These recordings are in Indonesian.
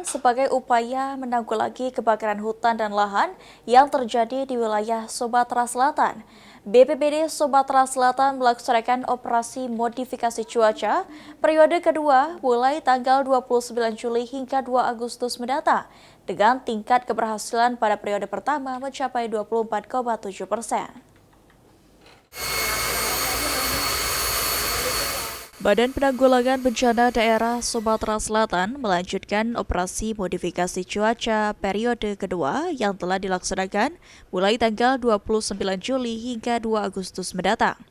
sebagai upaya menanggulangi kebakaran hutan dan lahan yang terjadi di wilayah Sumatera Selatan. BPBD Sumatera Selatan melaksanakan operasi modifikasi cuaca periode kedua mulai tanggal 29 Juli hingga 2 Agustus mendatang dengan tingkat keberhasilan pada periode pertama mencapai 24,7%. Badan Penanggulangan Bencana Daerah Sumatera Selatan melanjutkan operasi modifikasi cuaca periode kedua yang telah dilaksanakan mulai tanggal 29 Juli hingga 2 Agustus mendatang.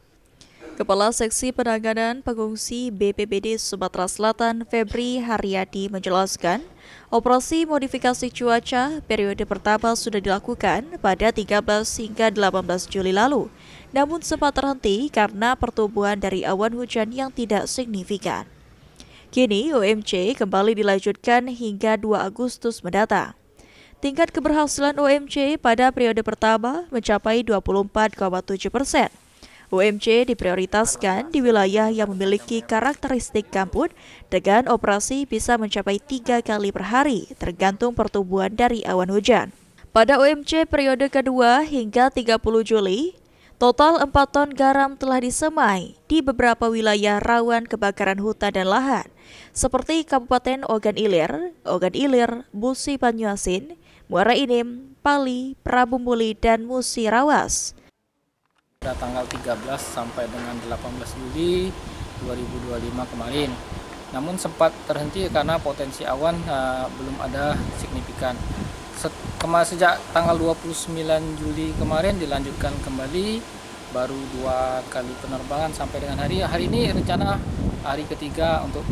Kepala Seksi Penanganan Pengungsi BPBD Sumatera Selatan, Febri Haryadi, menjelaskan, operasi modifikasi cuaca periode pertama sudah dilakukan pada 13 hingga 18 Juli lalu, namun sempat terhenti karena pertumbuhan dari awan hujan yang tidak signifikan. Kini OMC kembali dilanjutkan hingga 2 Agustus mendatang. Tingkat keberhasilan OMC pada periode pertama mencapai 24,7%. OMC diprioritaskan di wilayah yang memiliki karakteristik gambut dengan operasi bisa mencapai 3 kali per hari tergantung pertumbuhan dari awan hujan. Pada OMC periode kedua hingga 30 Juli, total 4 ton garam telah disemai di beberapa wilayah rawan kebakaran hutan dan lahan, seperti Kabupaten Ogan Ilir, Musi Banyuasin, Muara Enim, Pali, Prabu Muli, dan Musi Rawas. Pada tanggal 13 sampai dengan 18 Juli 2025 kemarin. Namun sempat terhenti karena potensi awan belum ada signifikan. Sejak tanggal 29 Juli kemarin dilanjutkan kembali, baru 2 kali penerbangan sampai dengan hari ini rencana hari ketiga untuk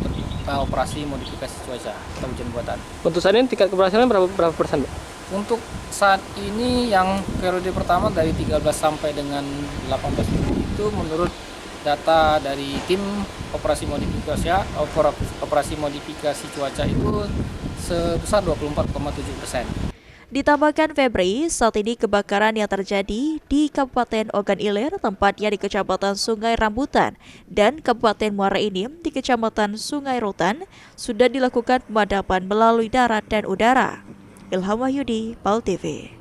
operasi modifikasi cuaca atau hujan buatan. Untuk saat ini tingkat keberhasilan berapa persen, Pak? Untuk saat ini yang periode pertama dari 13 sampai dengan 18 Juli itu menurut data dari tim operasi modifikasi cuaca itu sebesar 24,7%. Ditambahkan Febri, saat ini kebakaran yang terjadi di Kabupaten Ogan Ilir, tempatnya di Kecamatan Sungai Rambutan, dan Kabupaten Muara Enim di Kecamatan Sungai Rotan, sudah dilakukan pemadaman melalui darat dan udara. Ilham Wahyudi, PAL TV.